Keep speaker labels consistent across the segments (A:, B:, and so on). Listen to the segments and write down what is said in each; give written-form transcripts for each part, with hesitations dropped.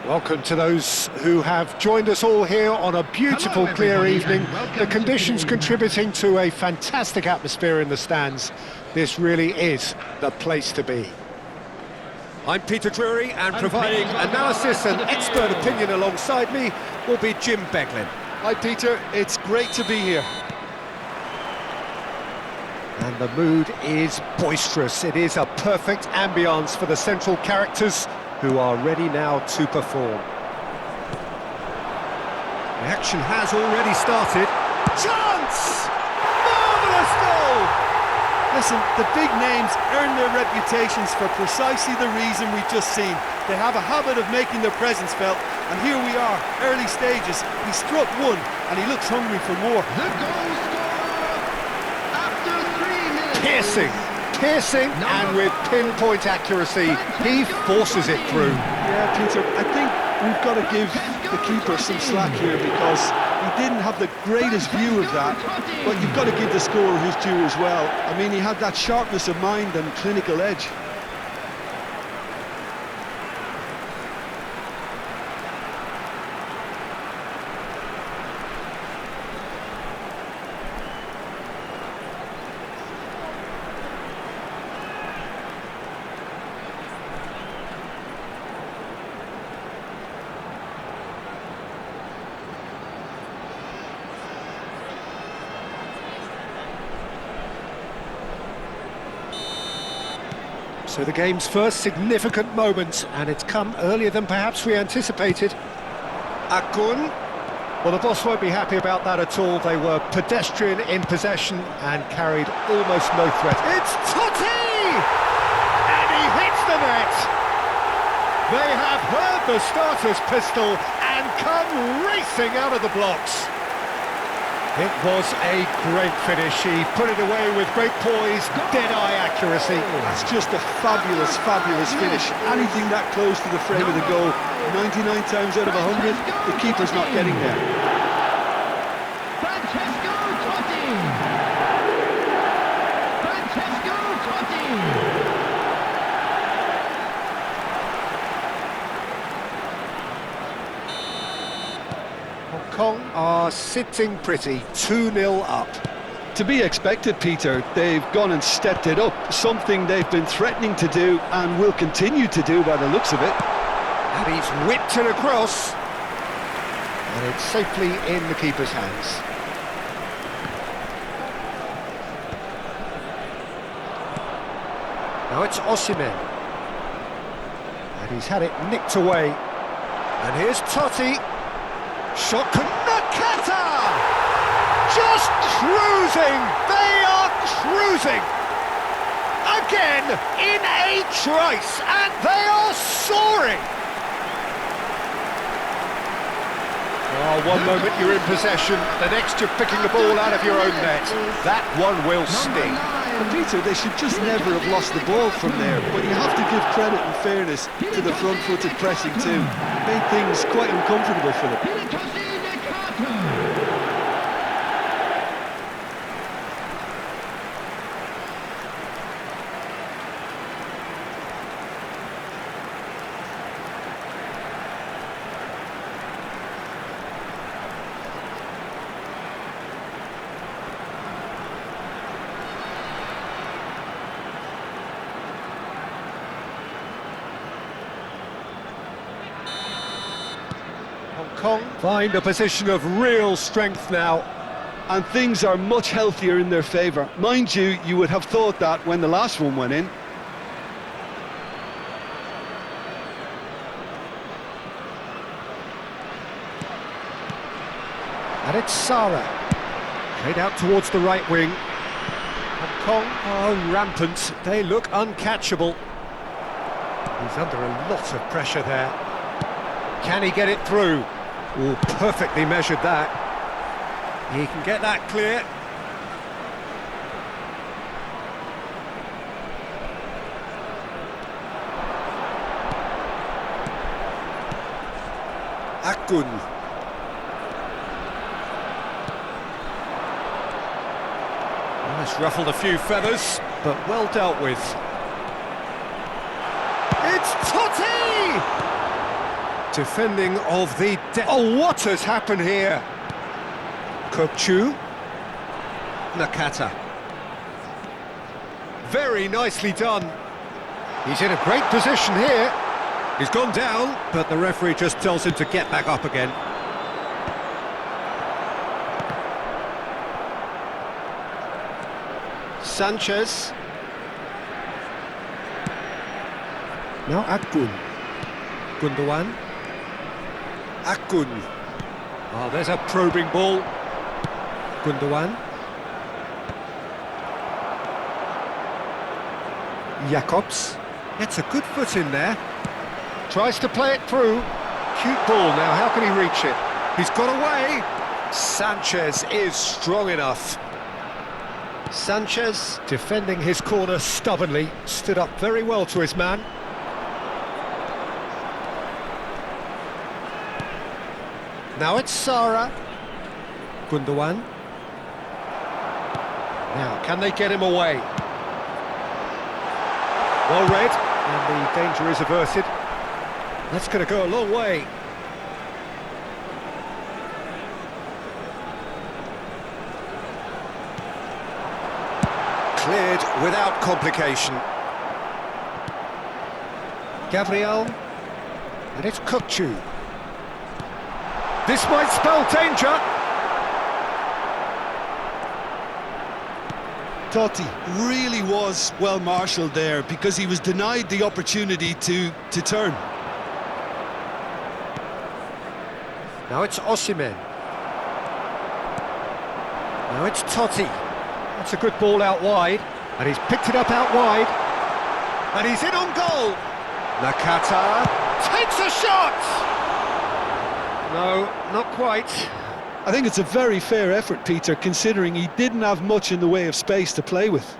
A: Welcome to those who have joined us all here on a beautiful, clear evening. The conditions contributing to a fantastic atmosphere in the stands. This really is the place to be. I'm Peter Drury, and providing analysis and expert opinion alongside me will be Jim Beglin.
B: Hi Peter, it's great to be here.
A: And the mood is boisterous. It is a perfect ambience for the central characters who are ready now to perform. The action has already started. Chance! Marvellous goal!
B: Listen, the big names earn their reputations for precisely the reason we've just seen. They have a habit of making their presence felt, and here we are, early stages. He struck one, and he looks hungry for more.
C: The goal scorer after 3 minutes.
A: Piercing, and with pinpoint accuracy, he forces it through.
B: Yeah, Peter, I think we've got to give the keeper some slack here because he didn't have the greatest view of that, but you've got to give the scorer his due as well. I mean, he had that sharpness of mind and clinical edge.
A: So the game's first significant moment, and it's come earlier than perhaps we anticipated. Akun. Well, the boss won't be happy about that at all. They were pedestrian in possession and carried almost no threat. It's Totti! And he hits the net! They have heard the starter's pistol and come racing out of the blocks. It was a great finish. He put it away with great poise, dead-eye accuracy.
B: That's just a fabulous, fabulous finish. Anything that close to the frame of the goal, 99 times out of 100, the keeper's not getting there.
C: Francesco Totti. Francesco Totti.
A: Kong are sitting pretty, 2-0 up.
B: To be expected, Peter. They've gone and stepped it up, something they've been threatening to do and will continue to do by the looks of it.
A: And he's whipped it across. And it's safely in the keeper's hands. Now it's Osimhen. And he's had it nicked away. And here's Totti. Shot Nakata! Just cruising! They are cruising! Again in a trice, and they are soaring! Oh, one moment you're in possession, the next you're picking the ball out of your own net. That one will sting.
B: But Peter, they should just never have lost the ball from there, but you have to give credit and fairness to the front-footed pressing too. Made things quite uncomfortable for them.
A: Kong find a position of real strength now.
B: And things are much healthier in their favour. Mind you, you would have thought that when the last one went in.
A: And it's Sara. Played out towards the right wing. Hong Kong are rampant. They look uncatchable. He's under a lot of pressure there. Can he get it through? Oh, perfectly measured that. He can get that clear. Akun. It's ruffled a few feathers, but well dealt with. It's Totti! Defending of the... Oh, what has happened here? Kokchu. Nakata. Very nicely done. He's in a great position here. He's gone down, but the referee just tells him to get back up again. Sanchez. Now Akun. Gundogan. Akun. Oh, there's a probing ball. Gundogan. Jakobs. Gets a good foot in there. Tries to play it through. Cute ball now, how can he reach it? He's got away. Sanchez is strong enough. Sanchez, defending his corner stubbornly, stood up very well to his man. Now it's Sara. Gundogan. Now, can they get him away? Well read, and the danger is averted. That's going to go a long way. Cleared without complication. Gabriel, and it's Kokchu. This might spell danger.
B: Totti really was well marshalled there because he was denied the opportunity to turn.
A: Now it's Osimhen. Now it's Totti. That's a good ball out wide, and he's picked it up out wide, and he's in on goal. Nakata takes a shot. No, not quite.
B: I think it's a very fair effort, Peter, considering he didn't have much in the way of space to play with.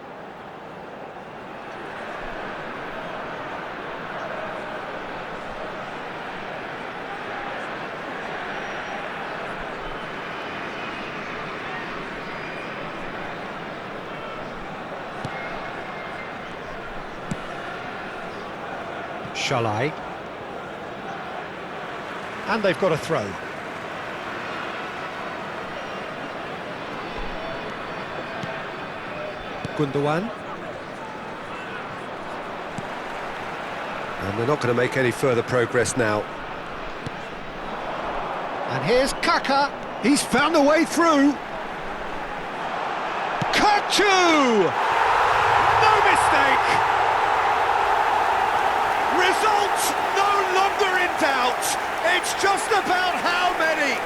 A: Shalai. And they've got a throw. Gundogan. And they're not going to make any further progress now. And here's Kaka. He's found a way through. Kokchu! No mistake! Result no longer in doubt. It's just about how many.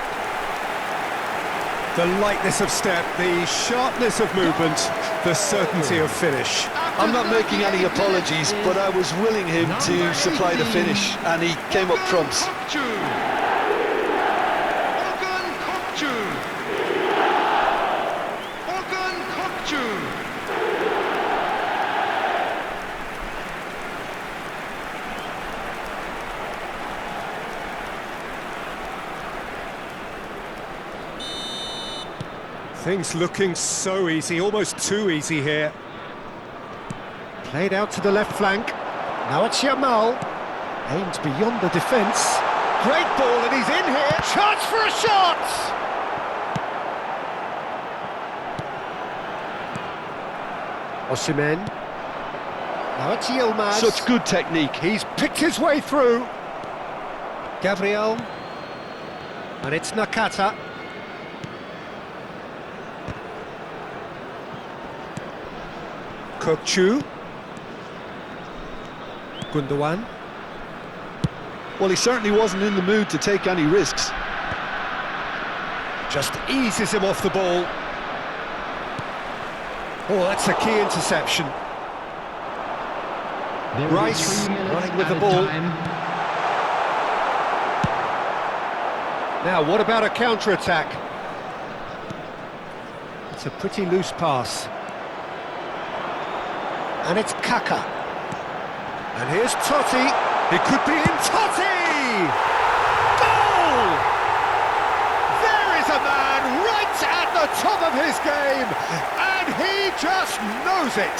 A: The lightness of step, the sharpness of movement, the certainty of finish.
B: I'm not making any apologies, but I was willing him to supply the finish, and he came up trumps.
A: Things looking so easy, almost too easy here. Played out to the left flank. Now it's Yamal. Aimed beyond the defence. Great ball, and he's in here. Chance for a shot! Osimhen. Now it's Yilmaz.
B: Such good technique.
A: He's picked his way through. Gabriel. And it's Nakata. Kokchu. Gundogan.
B: Well, he certainly wasn't in the mood to take any risks.
A: Just eases him off the ball. Oh, that's a key interception. Rice running with the ball. Now, what about a counter-attack? It's a pretty loose pass. And it's Kaka. And here's Totti. It could be in. Totti! Goal! There is a man right at the top of his game, and he just knows it.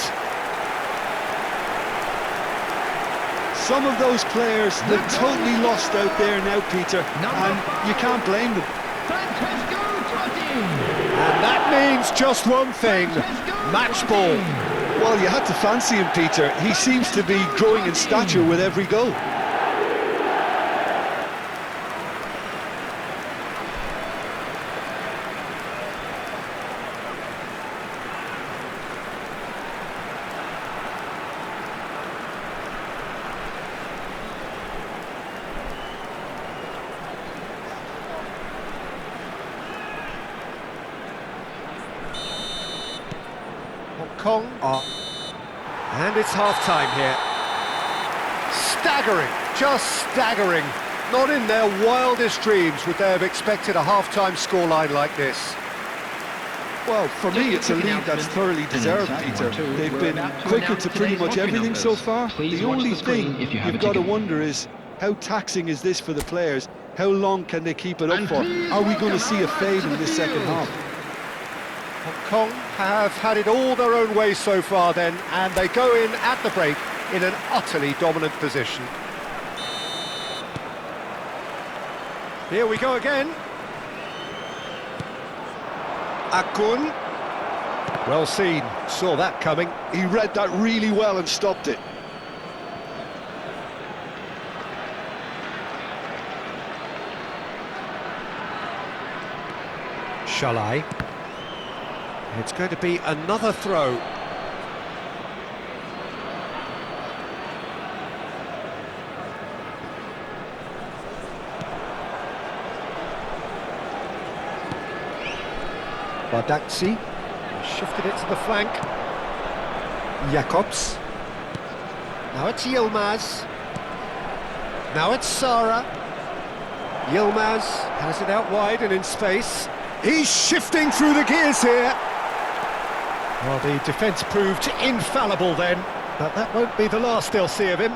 B: Some of those players look totally lost out there now, Peter, and you can't blame them.
C: Francesco Totti.
A: And that means just one thing, match ball.
B: Well, you had to fancy him, Peter. He seems to be growing in stature with every goal.
A: Hong Kong are... And it's half-time here. Staggering, just staggering. Not in their wildest dreams would they have expected a half-time scoreline like this.
B: Well, for me, it's a lead that's thoroughly deserved, Peter. They've been quicker to pretty much everything so far. The only thing you've got to wonder is, how taxing is this for the players? How long can they keep it up for? Are we going to see a fade in this second half?
A: Hong Kong have had it all their own way so far then, and they go in at the break in an utterly dominant position. Here we go again. Akun. Well seen, saw that coming.
B: He read that really well and stopped it.
A: Shalai. It's going to be another throw. Badaksi shifted it to the flank. Jacobs. Now it's Yilmaz. Now it's Sara. Yilmaz has it out wide and in space. He's shifting through the gears here. Well, the defence proved infallible then, but that won't be the last they'll see of him.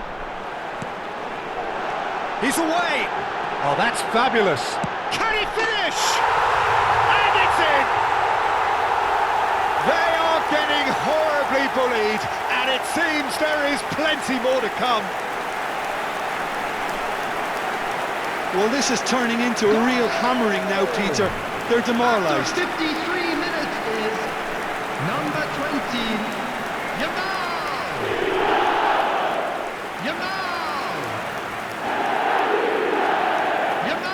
A: He's away! Oh, that's fabulous. Can he finish? And it's in! They are getting horribly bullied, and it seems there is plenty more to come.
B: Well, this is turning into a real hammering now, Peter. They're demoralised.
C: 53 minutes is number 20, Yamal. Yamal. Yamal.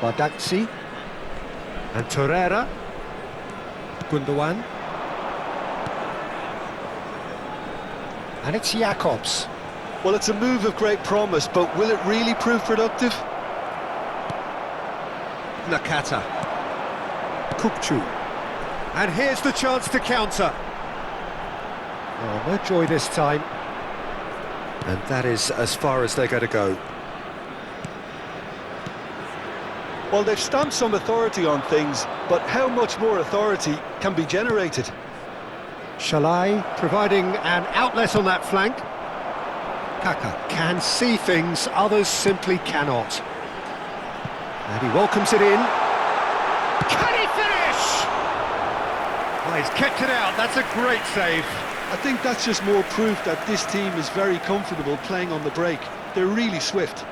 A: Badaksi and Torreira. Gundogan. And it's Jacobs.
B: Well, it's a move of great promise, but will it really prove productive?
A: Nakata. Kukchu. And here's the chance to counter. Oh, no joy this time. And that is as far as they're going to go.
B: Well, they've stamped some authority on things, but how much more authority can be generated?
A: Shalai providing an outlet on that flank. Kaka can see things others simply cannot. And he welcomes it in. Can he finish? Well, he's kept it out. That's a great save.
B: I think that's just more proof that this team is very comfortable playing on the break. They're really swift.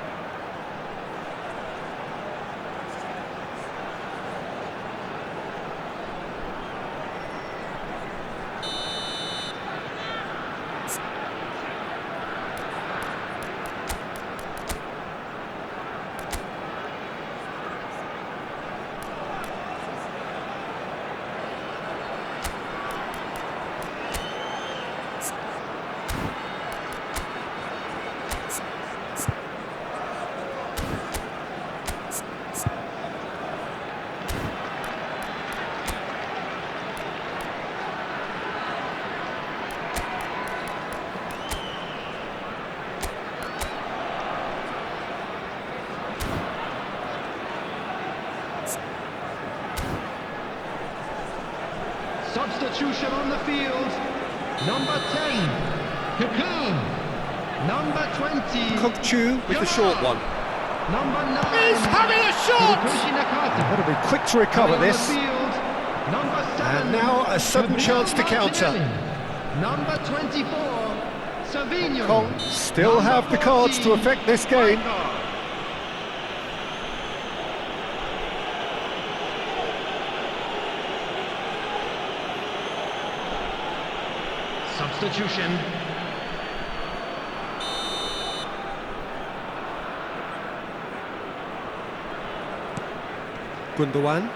C: Substitution on the field. Number 10, Cocoon. Number 20,
A: Kokchu with the short one.
C: Number 9,
A: He's having a shot!
C: Hiroshi Nakata.
A: Got to be quick to recover
C: Coming on
A: this.
C: the field, number 7,
A: And now a sudden
C: Gabriel
A: chance to counter.
C: Martinelli. Number 24, Savinho.
A: Kong still
C: Number
A: have the cards to
C: 14,
A: affect this game.
C: Rijkaard. Substitution.
A: Gundogan,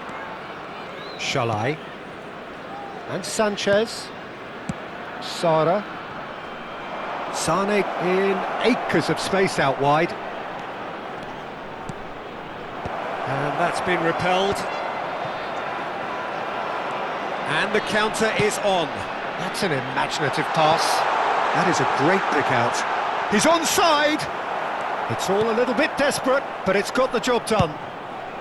A: Shalai, and Sanchez, Sara, Sane in acres of space out wide. And that's been repelled. And the counter is on. That's an imaginative pass. That is a great pick out. He's onside! It's all a little bit desperate, but it's got the job done.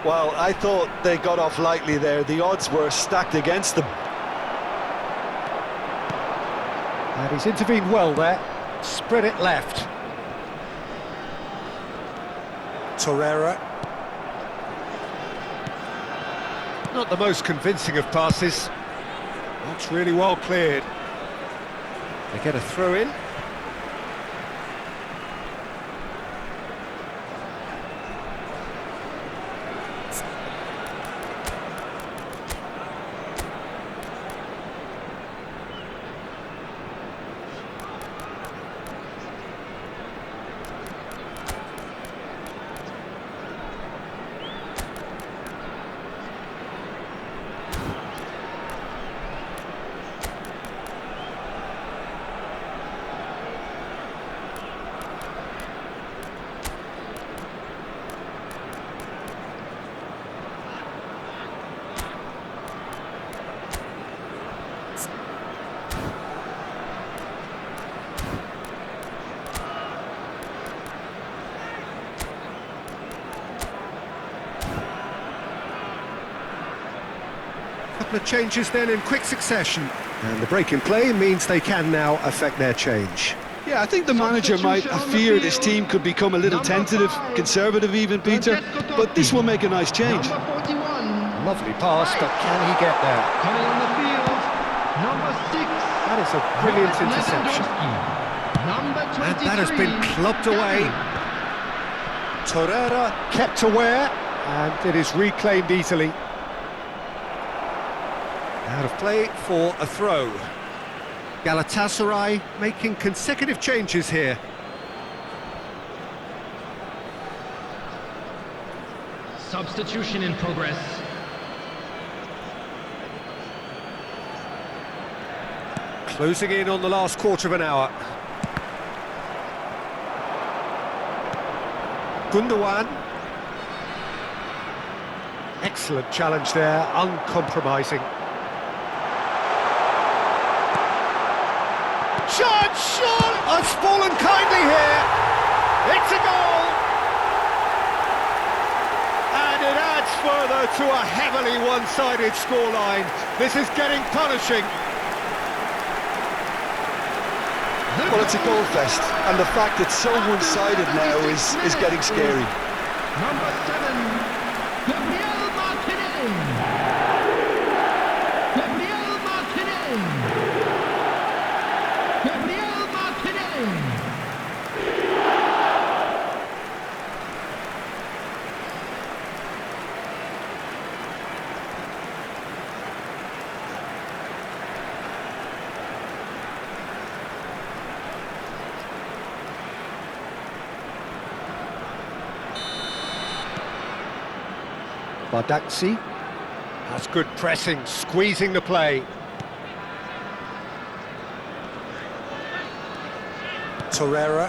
B: Well, I thought they got off lightly there. The odds were stacked against them.
A: And he's intervened well there. Spread it left. Torreira. Not the most convincing of passes. That's really well cleared. They get a throw in. Couple of changes then in quick succession. And the break in play means they can now affect their change.
B: Yeah, I think the manager might have feared his team could become a little tentative, conservative even, Peter, but this will make a nice change.
C: Number 41,
A: Lovely pass, but can he get there?
C: coming on the field, number 6,
A: That is a brilliant
C: Robert
A: interception.
C: Lewandowski. Number 23,
A: And that has been clubbed away.
C: Gavi.
A: Torreira kept aware, and it is reclaimed easily. Out of play for a throw. Galatasaray making consecutive changes here.
C: Substitution in progress.
A: Closing in on the last quarter of an hour. Gundogan. Excellent challenge there, uncompromising. Chance shot! Has fallen kindly here. It's a goal! And it adds further to a heavily one-sided scoreline. This is getting punishing.
B: Well, it's a goal fest, and the fact it's so one-sided now is getting scary.
C: Number 7, Gabriel Martinelli. Gabriel Martinelli. Gabriel Martinelli.
A: Bardakci. That's good pressing, squeezing the play. Torreira.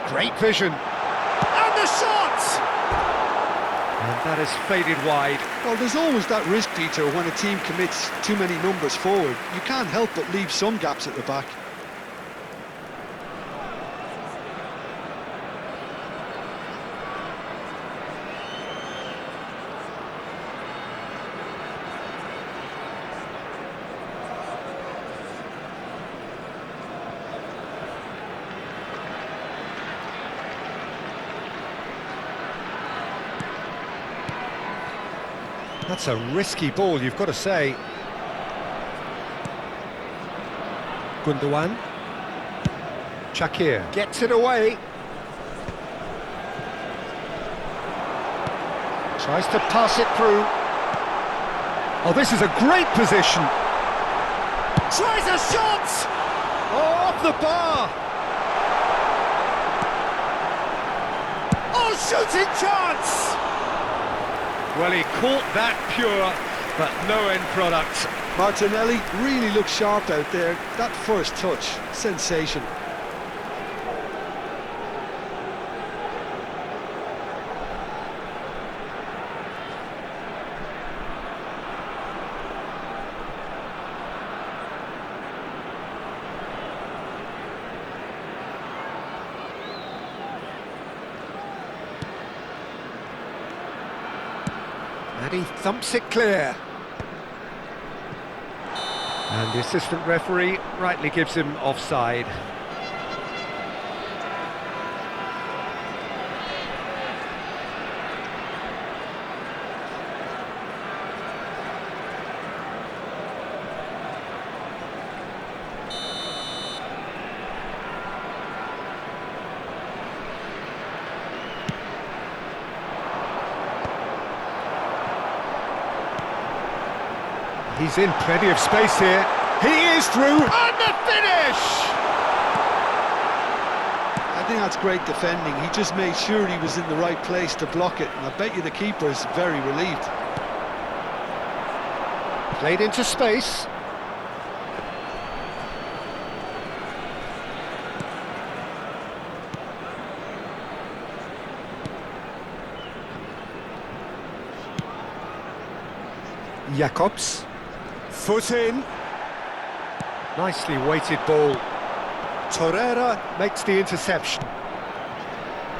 A: Great vision. And the shot! And that has faded wide.
B: Well, there's always that risk, Peter, when a team commits too many numbers forward. You can't help but leave some gaps at the back.
A: That's a risky ball, you've got to say. Gundogan. Shaqiri gets it away. Tries to pass it through. Oh, this is a great position. Tries a shot! Oh, off the bar! Oh, shooting chance! Well, he caught that pure, but no end product.
B: Martinelli really looked sharp out there. That first touch, sensation.
A: And he thumps it clear. And the assistant referee rightly gives him offside. He's in plenty of space here. He is through, and the finish!
B: I think that's great defending. He just made sure he was in the right place to block it, and I bet you the keeper's very relieved.
A: Played into space. Jacobs. Foot in. Nicely weighted ball. Torreira makes the interception.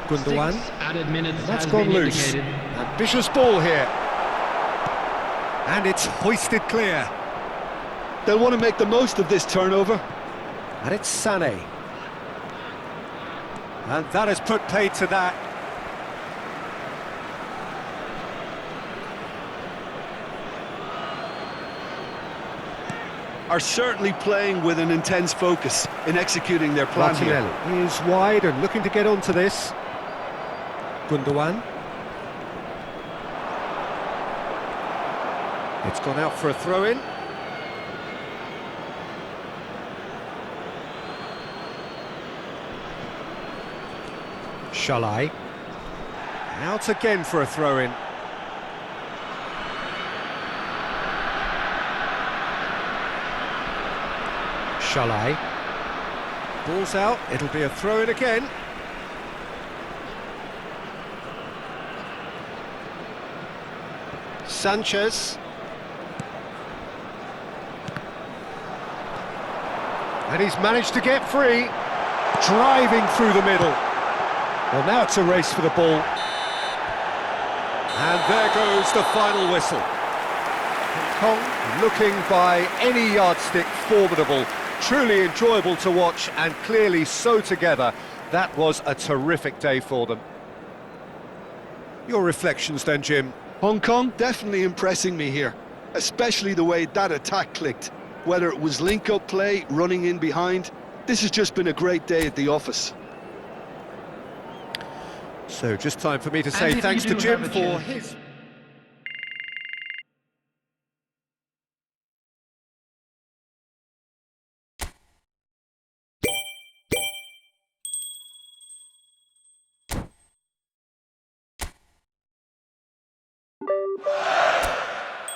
A: Gundogan.
D: 6 added minutes
A: That's
D: has
A: gone
D: been
A: loose.
D: indicated.
A: Ambitious ball here. And it's hoisted clear.
B: They'll want to make the most of this turnover.
A: And it's Sané. And that has put paid to that.
B: Are certainly playing with an intense focus in executing their plan here.
A: Martinelli is wide and looking to get onto this. Gundogan. It's gone out for a throw-in. Shalai. Out again for a throw-in. Shalai. Ball's out, it'll be a throw-in again. Sanchez. And he's managed to get free. Driving through the middle. Well, now it's a race for the ball. And there goes the final whistle. Hong Kong looking by any yardstick formidable. Truly enjoyable to watch and clearly so together. That was a terrific day for them. Your reflections then, Jim?
B: Hong Kong definitely impressing me here, especially the way that attack clicked. Whether it was link-up play, running in behind, this has just been a great day at the office.
A: So just time for me to say
D: And if
A: thanks
D: you
A: to
D: do
A: Jim
D: have a
A: for
D: chance,
A: his...